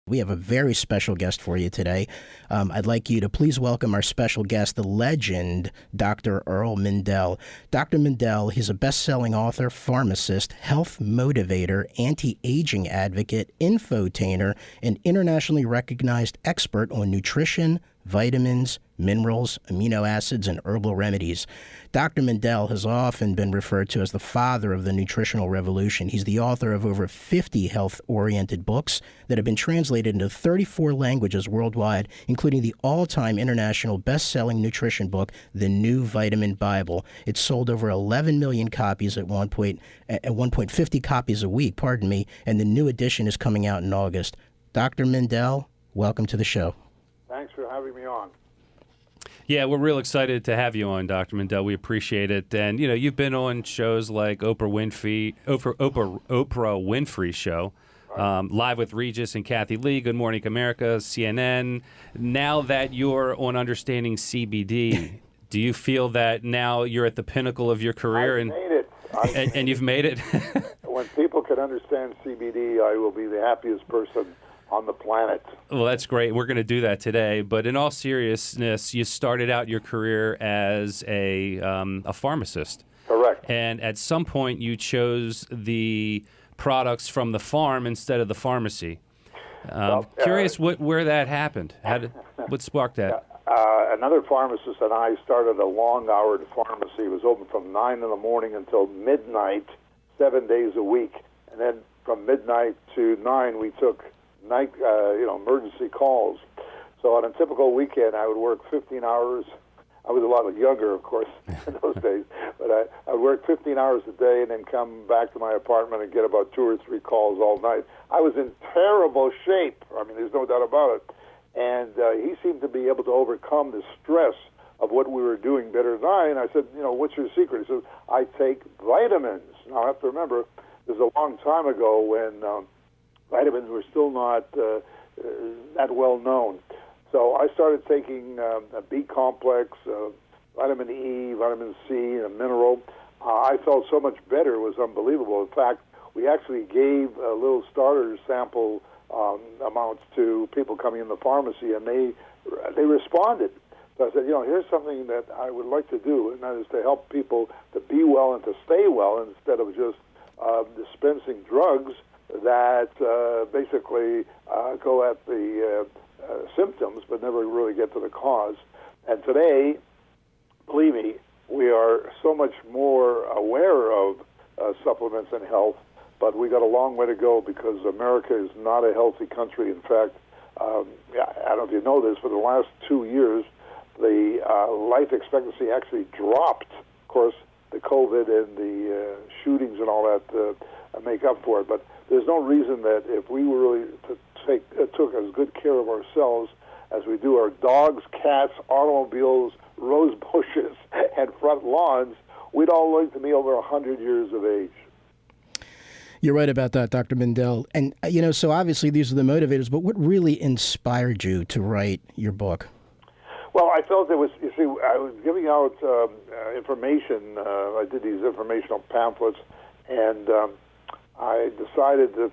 We have a very special guest for you today. I'd like you to please welcome our special guest, the legend, Dr. Earl Mindell. Dr. Mindell, he's a best-selling author, pharmacist, health motivator, anti-aging advocate, infotainer, and internationally recognized expert on nutrition, vitamins, minerals, amino acids, and herbal remedies. Dr. Mindell has often been referred to as the father of the nutritional revolution. He's the author of over 50 health-oriented books that have been translated into 34 languages worldwide, including the all-time international best-selling nutrition book, The New Vitamin Bible. It's sold over 11 million copies at one point, 50 copies a week, and the new edition is coming out in August. Dr. Mindell, welcome to the show. Thanks for having me on. Yeah, we're real excited to have you on, Dr. Mindell. We appreciate it. And, you've been on shows like Oprah Winfrey Show, Live with Regis and Kathy Lee, Good Morning America, CNN. Now that you're on Understanding CBD, do you feel that now you're at the pinnacle of your career? I've made it. And you've made it? When people can understand CBD, I will be the happiest person on the planet. Well, that's great. We're going to do that today. But in all seriousness, you started out your career as a pharmacist. Correct. And at some point, you chose the products from the farm instead of the pharmacy. Curious where that happened. What sparked that? Another pharmacist and I started a long-houred pharmacy. It was open from 9 in the morning until midnight, 7 days a week. And then from midnight to 9, we took night, emergency calls. So on a typical weekend, I would work 15 hours. I was a lot younger, of course, in those days. But I would work 15 hours a day and then come back to my apartment and get about 2 or 3 calls all night. I was in terrible shape. I mean, there's no doubt about it. And he seemed to be able to overcome the stress of what we were doing better than I. And I said, what's your secret? He says, I take vitamins. Now, I have to remember, this is a long time ago when vitamins were still not that well known. So I started taking a B complex, vitamin E, vitamin C, and a mineral. I felt so much better. It was unbelievable. In fact, we actually gave a little starter sample amounts to people coming in the pharmacy, and they responded. So I said, here's something that I would like to do, and that is to help people to be well and to stay well instead of just dispensing drugs that basically go at the symptoms but never really get to the cause. And today, believe me, we are so much more aware of supplements and health, but we got a long way to go because America is not a healthy country. In fact, I don't know if you know this, for the last 2 years, the life expectancy actually dropped. Of course, the COVID and the shootings and all that make up for it, but there's no reason that if we were really took as good care of ourselves as we do our dogs, cats, automobiles, rose bushes, and front lawns, we'd all like to be over 100 years of age. You're right about that, Dr. Mindell. And, so obviously these are the motivators, but what really inspired you to write your book? Well, I felt I was giving out information. I did these informational pamphlets, and I decided that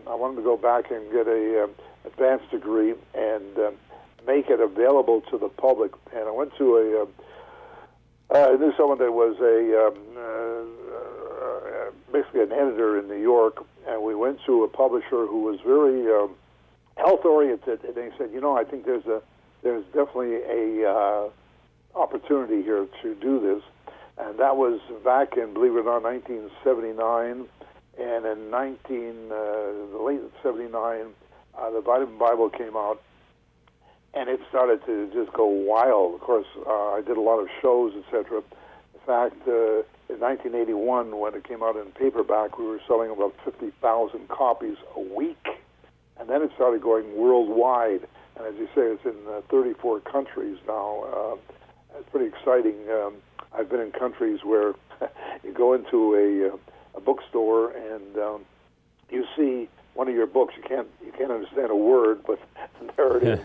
I wanted to go back and get a advanced degree and make it available to the public. And I went to I knew someone that was basically an editor in New York, and we went to a publisher who was very health-oriented, and they said, I think there's definitely a opportunity here to do this. And that was back in, believe it or not, 1979. And in the late 79, the Vitamin Bible came out, and it started to just go wild. Of course, I did a lot of shows, etc. In fact, in 1981, when it came out in paperback, we were selling about 50,000 copies a week. And then it started going worldwide. And as you say, it's in 34 countries now. It's pretty exciting. I've been in countries where you go into a bookstore and you see one of your books. You can't understand a word, but there it is.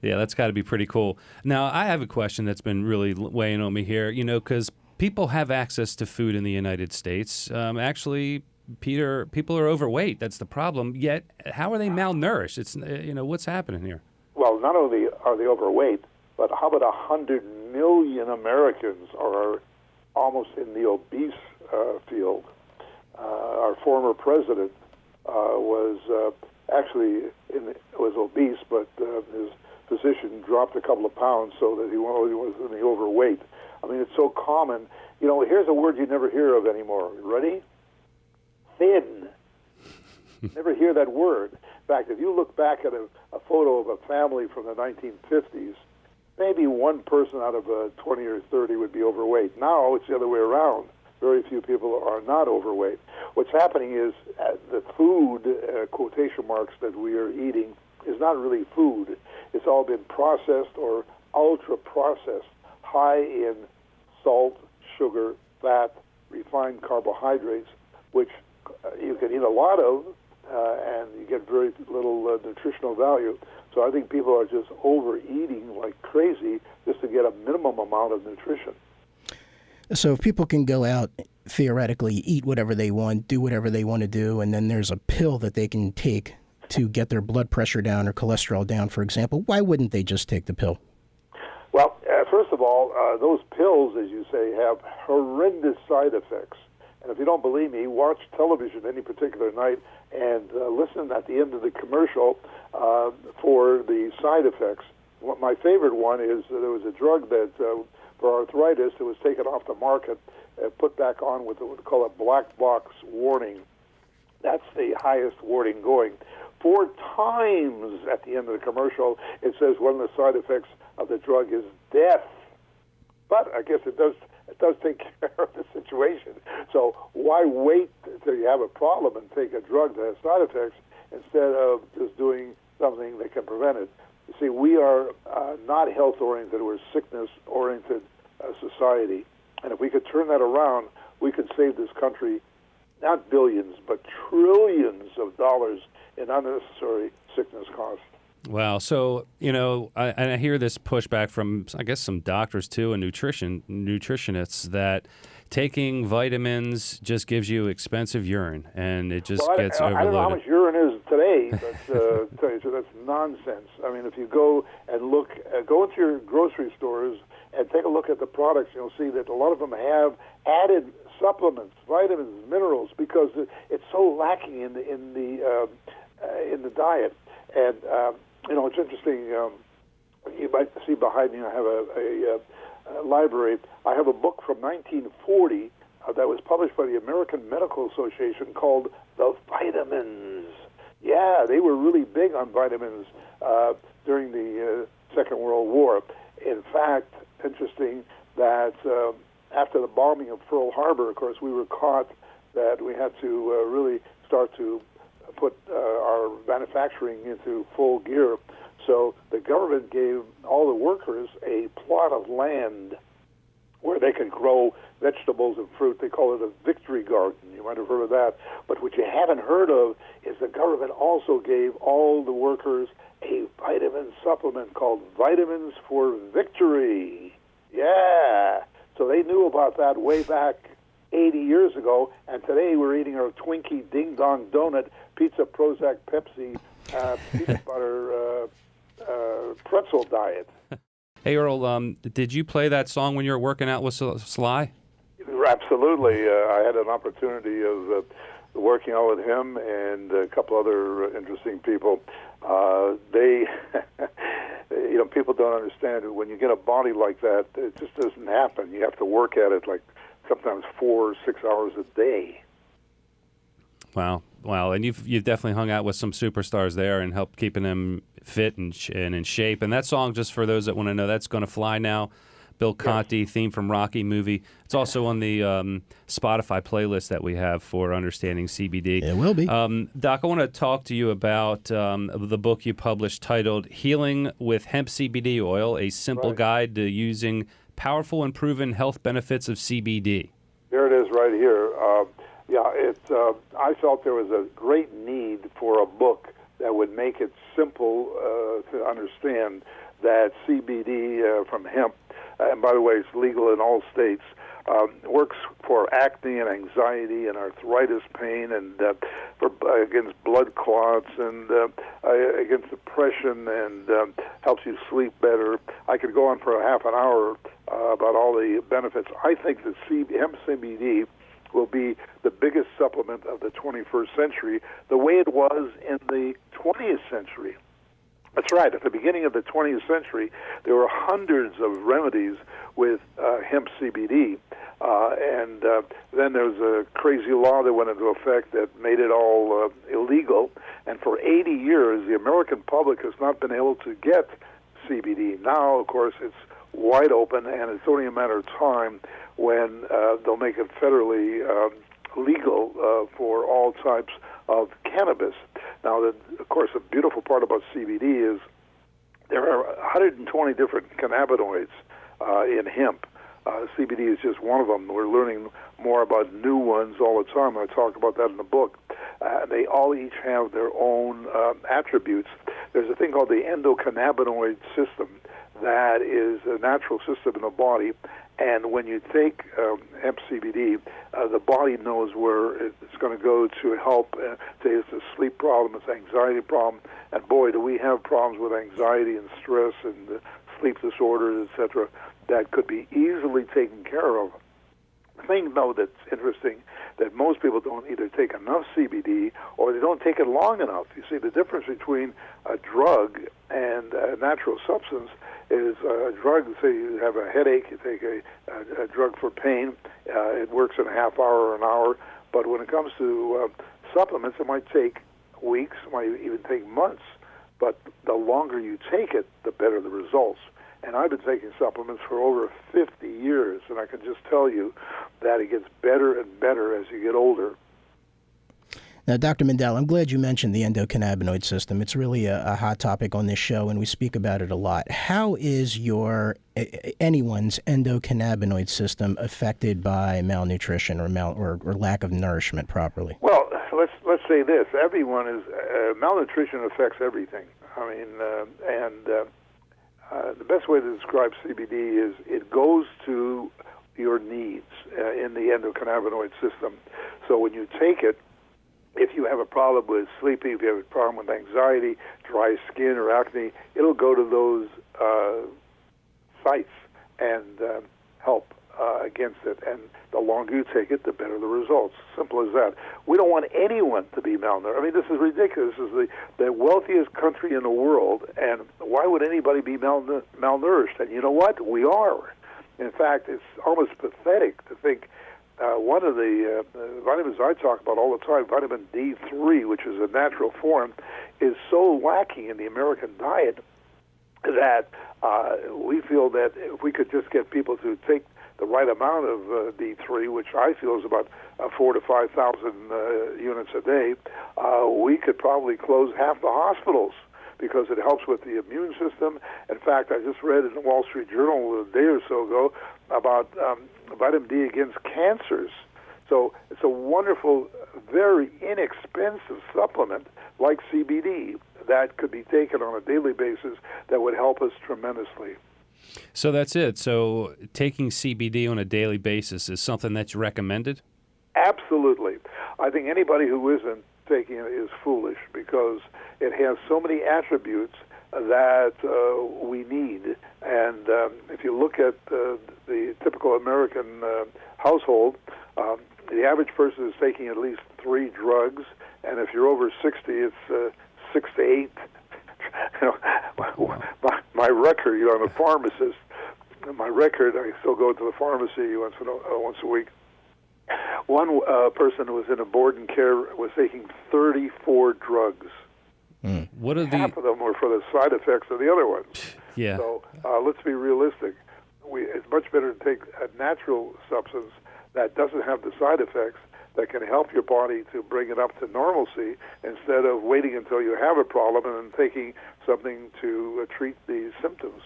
Yeah, that's got to be pretty cool. Now, I have a question that's been really weighing on me here, because people have access to food in the United States. Actually, people are overweight. That's the problem. Yet, how are they malnourished? It's what's happening here? Well, not only are they overweight, but how about 100 million Americans are almost in the obese field? Our former president was was obese, but his physician dropped a couple of pounds so that he was in the overweight. I mean, it's so common. Here's a word you never hear of anymore. Ready? Thin. Never hear that word. In fact, if you look back at a photo of a family from the 1950s, maybe one person out of 20 or 30 would be overweight. Now it's the other way around. Very few people are not overweight. What's happening is the food, quotation marks, that we are eating is not really food. It's all been processed or ultra-processed, high in salt, sugar, fat, refined carbohydrates, which you can eat a lot of, and you get very little nutritional value. So I think people are just overeating like crazy just to get a minimum amount of nutrition. So if people can go out, theoretically, eat whatever they want, do whatever they want to do, and then there's a pill that they can take to get their blood pressure down or cholesterol down, for example, why wouldn't they just take the pill? Well, first of all, those pills, as you say, have horrendous side effects. And if you don't believe me, watch television any particular night and listen at the end of the commercial for the side effects. My favorite one is there was a drug that for arthritis that was taken off the market, put back on with what we call a black box warning. That's the highest warning going. 4 times at the end of the commercial, it says one of the side effects of the drug is death. But I guess it does take care of the situation. So why wait until you have a problem and take a drug that has side effects instead of just doing something that can prevent it? You see, we are not health-oriented, we're sickness-oriented society. And if we could turn that around, we could save this country not billions, but trillions of dollars in unnecessary sickness costs. Wow. So, I hear this pushback from, I guess, some doctors, too, and nutritionists, that taking vitamins just gives you expensive urine, and it just gets overloaded. I don't know how much urine is today, but tell you, so that's nonsense. I mean, if you go and look, go into your grocery stores and take a look at the products, you'll see that a lot of them have added supplements, vitamins, minerals, because it's so lacking in the diet. And it's interesting. You might see behind me, I have a library. I have a book from 1940 that was published by the American Medical Association called The Vitamins. Yeah, they were really big on vitamins during the Second World War. In fact, interesting that after the bombing of Pearl Harbor, of course, we were caught that we had to really start to put our manufacturing into full gear. So the government gave all the workers a plot of land where they could grow vegetables and fruit. They call it a victory garden. You might have heard of that. But what you haven't heard of is the government also gave all the workers a vitamin supplement called Vitamins for Victory. Yeah. So they knew about that way back 80 years ago, and today we're eating our Twinkie Ding Dong Donut, Pizza, Prozac, Pepsi, peanut butter pretzel diet. Hey, Earl, did you play that song when you were working out with Sly? Absolutely. I had an opportunity of working out with him and a couple other interesting people. They, people don't understand it. When you get a body like that, it just doesn't happen. You have to work at it like sometimes 4 or 6 hours a day. Wow. And you've definitely hung out with some superstars there and helped keeping them fit and in shape. And that song, just for those that want to know, that's Gonna Fly Now. Bill Conti, theme from Rocky movie. It's also on the Spotify playlist that we have for Understanding CBD. It will be. Doc, I want to talk to you about the book you published titled Healing with Hemp CBD Oil, a simple guide to using powerful and proven health benefits of CBD. There it is right here. I felt there was a great need for a book that would make it simple to understand that CBD from hemp, and by the way, it's legal in all states, Works for acne and anxiety and arthritis pain, and against blood clots, and against depression, and helps you sleep better. I could go on for a half an hour about all the benefits. I think that Hemp CBD will be the biggest supplement of the 21st century, the way it was in the 20th century. That's right. At the beginning of the 20th century, there were hundreds of remedies with hemp CBD, and then there was a crazy law that went into effect that made it all illegal. And for 80 years, the American public has not been able to get CBD. Now, of course, it's wide open, and it's only a matter of time when they'll make it federally legal for all types of cannabis. Now, of course, the beautiful part about CBD is there are 120 different cannabinoids in hemp. CBD is just one of them. We're learning more about new ones all the time. I talk about that in the book. They all each have their own attributes. There's a thing called the endocannabinoid system that is a natural system in the body, and when you take hemp CBD, the body knows where it's going to go to help. Say it's a sleep problem, it's an anxiety problem, and boy, do we have problems with anxiety and stress and sleep disorders, etc., that could be easily taken care of. The thing, though, that's interesting, that most people don't either take enough CBD or they don't take it long enough. You see, the difference between a drug and a natural substance is a drug, say you have a headache, you take a drug for pain, it works in a half hour or an hour, but when it comes to supplements, it might take weeks, it might even take months, but the longer you take it, the better the results. And I've been taking supplements for over 50 years, and I can just tell you that it gets better and better as you get older. Now, Dr. Mindell, I'm glad you mentioned the endocannabinoid system. It's really a hot topic on this show, and we speak about it a lot. How is anyone's endocannabinoid system affected by malnutrition or lack of nourishment properly? Well, let's say this: everyone is malnutrition affects everything. I mean, the best way to describe CBD is it goes to your needs in the endocannabinoid system. So when you take it, if you have a problem with sleeping, if you have a problem with anxiety, dry skin, or acne, it'll go to those sites and help against it. And the longer you take it, the better the results. Simple as that. We don't want anyone to be malnourished. I mean, this is ridiculous. This is the wealthiest country in the world, and why would anybody be malnourished? And you know what? We are. In fact, it's almost pathetic to think one of the vitamins I talk about all the time, vitamin D3, which is a natural form, is so lacking in the American diet that we feel that if we could just get people to take the right amount of D3, which I feel is about 4,000 to 5,000 units a day, we could probably close half the hospitals because it helps with the immune system. In fact, I just read in the Wall Street Journal a day or so ago about vitamin D against cancers. So it's a wonderful, very inexpensive supplement like CBD that could be taken on a daily basis that would help us tremendously. So that's it. So taking CBD on a daily basis is something that's recommended? Absolutely. I think anybody who isn't taking it is foolish because it has so many attributes that we need. And if you look at the typical American household, the average person is taking at least 3 drugs, and if you're over 60, it's 6 to 8. My record, I'm a pharmacist. My record, I still go to the pharmacy once a week. One person who was in a board and care was taking 34 drugs. What are Half of them were for the side effects of the other ones. Yeah. So let's be realistic. It's much better to take a natural substance that doesn't have the side effects that can help your body to bring it up to normalcy instead of waiting until you have a problem and then taking something to treat the symptoms.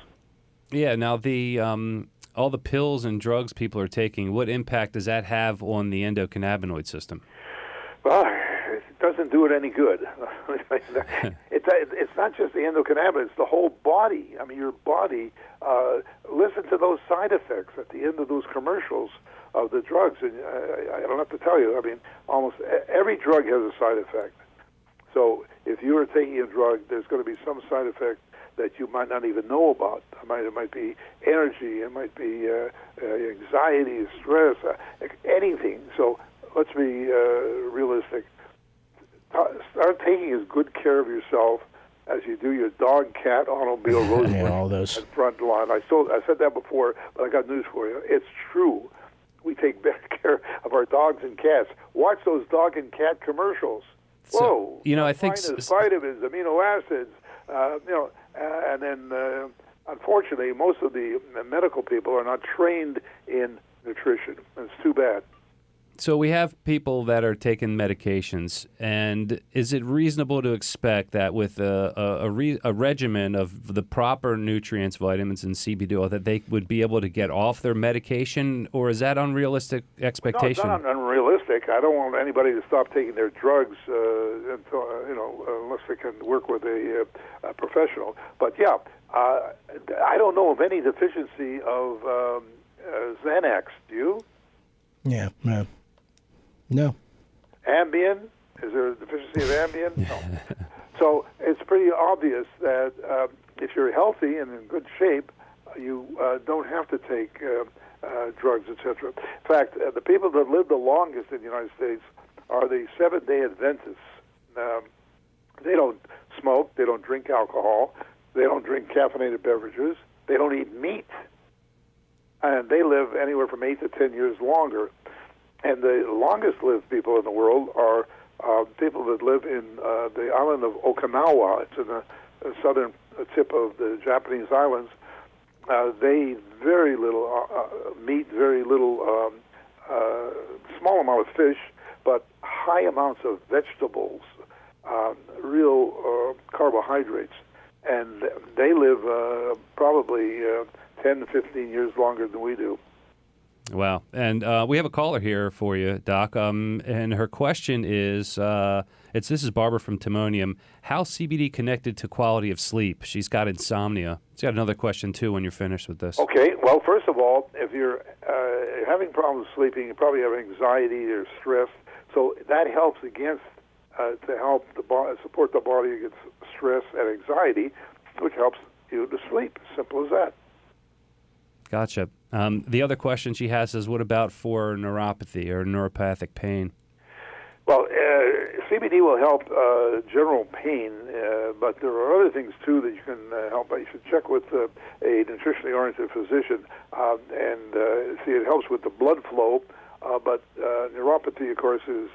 Yeah. Now, all the pills and drugs people are taking, what impact does that have on the endocannabinoid system? Well, it doesn't do it any good. It's not just the endocannabinoid, it's the whole body. I mean, your body, listen to those side effects at the end of those commercials. of the drugs. And I don't have to tell you, I mean, almost every drug has a side effect. So if you are taking a drug, there's going to be some side effect that you might not even know about. It might be energy, it might be anxiety, stress, anything. So let's be realistic. Start taking as good care of yourself as you do your dog, cat, automobile, roadway, all those. and front lawn. I said that before, but I got news for you. It's true. We take better care of our dogs and cats. Watch those dog and cat commercials. So, Whoa! I think vitamins, amino acids, and then unfortunately, most of the medical people are not trained in nutrition. It's too bad. So we have people that are taking medications, and is it reasonable to expect that with a regimen of the proper nutrients, vitamins, and CBD oil, that they would be able to get off their medication, or is that unrealistic expectation? No, it's not unrealistic. I don't want anybody to stop taking their drugs until, unless they can work with a professional. But yeah, I don't know of any deficiency of Xanax. Do you? Yeah. No. Ambien? Is there a deficiency of Ambien? No. So it's pretty obvious that if you're healthy and in good shape, you don't have to take drugs, etc. In fact, the people that live the longest in the United States are the Seventh-day Adventists. They don't smoke, they don't drink alcohol, they don't drink caffeinated beverages, they don't eat meat, and they live anywhere from 8 to 10 years longer. And the longest-lived people in the world are people that live in the island of Okinawa. It's in the southern tip of the Japanese islands. They eat very little meat, very little, small amount of fish, but high amounts of vegetables, real carbohydrates. And they live probably 10 to 15 years longer than we do. Wow. And we have a caller here for you, Doc. And her question is, this is Barbara from Timonium. How CBD connected to quality of sleep? She's got insomnia. She's got another question, too, when you're finished with this. Okay. Well, first of all, if you're having problems sleeping, you probably have anxiety or stress. So that helps against, to help support the body against stress and anxiety, which helps you to sleep. Simple as that. Gotcha. The other question she has is, what about for neuropathy or neuropathic pain? Well, CBD will help general pain, but there are other things, too, that you can help. You should check with a nutritionally oriented physician and see it helps with the blood flow, but neuropathy, of course, is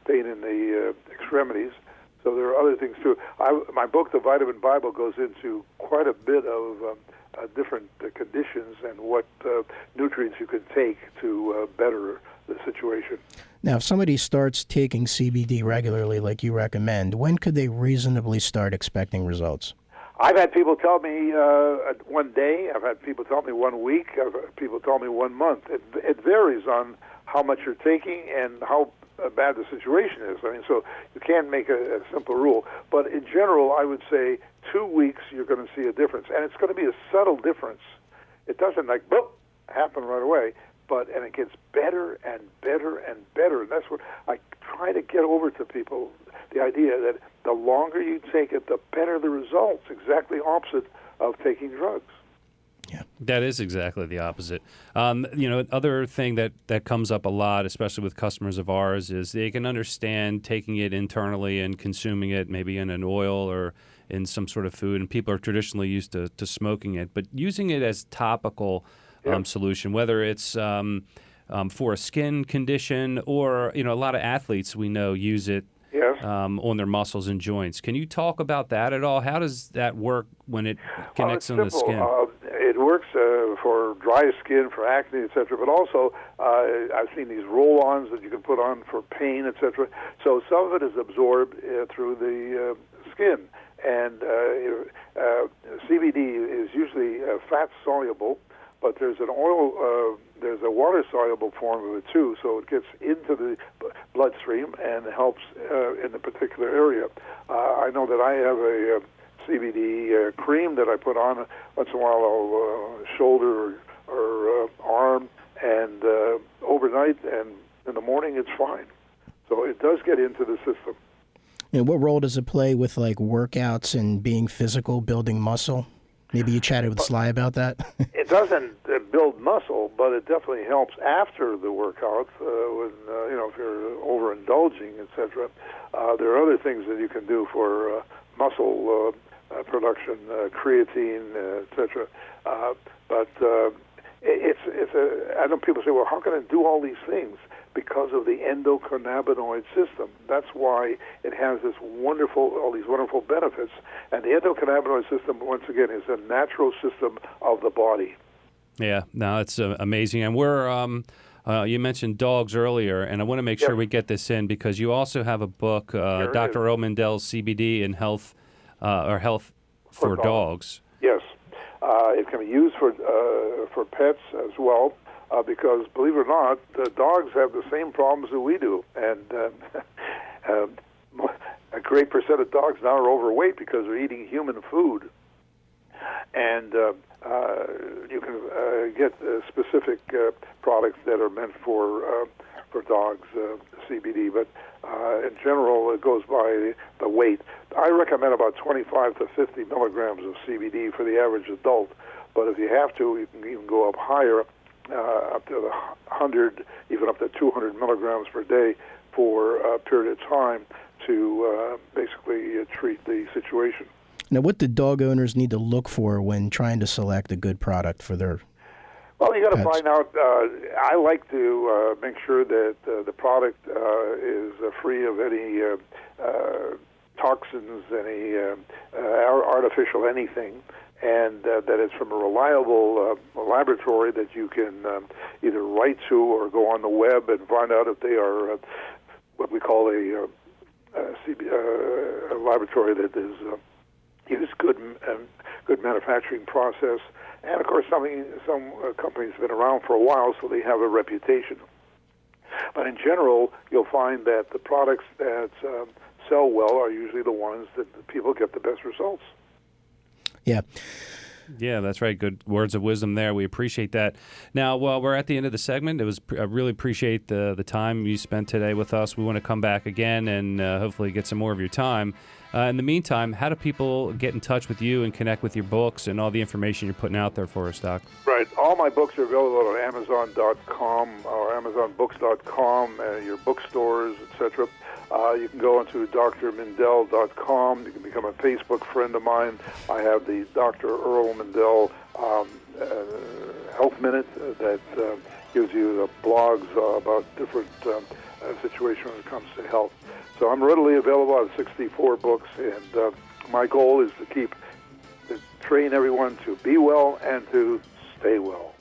pain in the extremities. So there are other things, too. My book, The Vitamin Bible, goes into quite a bit of different conditions and what nutrients you can take to better the situation. Now, if somebody starts taking CBD regularly like you recommend, when could they reasonably start expecting results? I've had people tell me one day. I've had people tell me 1 week. I've had people tell me 1 month. It varies on how much you're taking and how bad the situation is. I mean, so you can't make a simple rule. But in general, I would say 2 weeks you're going to see a difference. And it's going to be a subtle difference. It doesn't like, boop, happen right away. And it gets better and better and better. And that's what I try to get over to people, the idea that the longer you take it, the better the results, exactly opposite of taking drugs. Yeah, that is exactly the opposite. Other thing that comes up a lot, especially with customers of ours, is they can understand taking it internally and consuming it maybe in an oil or in some sort of food, and people are traditionally used to smoking it, but using it as topical solution, whether it's for a skin condition or, a lot of athletes we know use it on their muscles and joints. Can you talk about that at all? How does that work when it connects on the skin? It works for dry skin, for acne, etc. But also, I've seen these roll-ons that you can put on for pain, etc. So some of it is absorbed through the skin. And CBD is usually fat-soluble, but there's an oil, there's a water-soluble form of it too, so it gets into the bloodstream and helps in the particular area. I know that I have a CBD cream that I put on once in a while, shoulder or arm, and overnight and in the morning it's fine. So it does get into the system. And what role does it play with like workouts and being physical, building muscle? Maybe you chatted with Sly about that. It doesn't build muscle, but it definitely helps after the workout. When if you're overindulging, etc. There are other things that you can do for muscle production, creatine, etc. But I know people say, well, how can it do all these things? Because of the endocannabinoid system. That's why it has all these wonderful benefits. And the endocannabinoid system, once again, is a natural system of the body. Yeah, no, it's amazing. And we're, you mentioned dogs earlier, and I want to make sure we get this in because you also have a book, Dr. Earl Mindell's CBD and Health for Dogs. Yes. It can be used for pets as well. Because, believe it or not, the dogs have the same problems that we do. And a great percent of dogs now are overweight because they're eating human food. And you can get specific products that are meant for dogs, CBD. But in general, it goes by the weight. I recommend about 25 to 50 milligrams of CBD for the average adult. But if you have to, you can even go up higher. Up to 100, even up to 200 milligrams per day for a period of time to basically treat the situation. Now, what do dog owners need to look for when trying to select a good product for their Well, you got to pets? find out. I like to make sure that the product is free of any toxins, any artificial anything. And that it's from a reliable laboratory that you can either write to or go on the web and find out if they are what we call a laboratory that is uses good manufacturing process. And of course, some companies have been around for a while, so they have a reputation. But in general, you'll find that the products that sell well are usually the ones that people get the best results. Yeah. Yeah, that's right. Good words of wisdom there. We appreciate that. Now, while we're at the end of the segment, I really appreciate the time you spent today with us. We want to come back again and hopefully get some more of your time. In the meantime, how do people get in touch with you and connect with your books and all the information you're putting out there for us, Doc? Right. All my books are available on Amazon.com or AmazonBooks.com, your bookstores, etc. You can go into drmindell.com. You can become a Facebook friend of mine. I have the Dr. Earl Mindell Health Minute that gives you the blogs about different situations when it comes to health. So I'm readily available. I have 64 books, and my goal is to train everyone to be well and to stay well.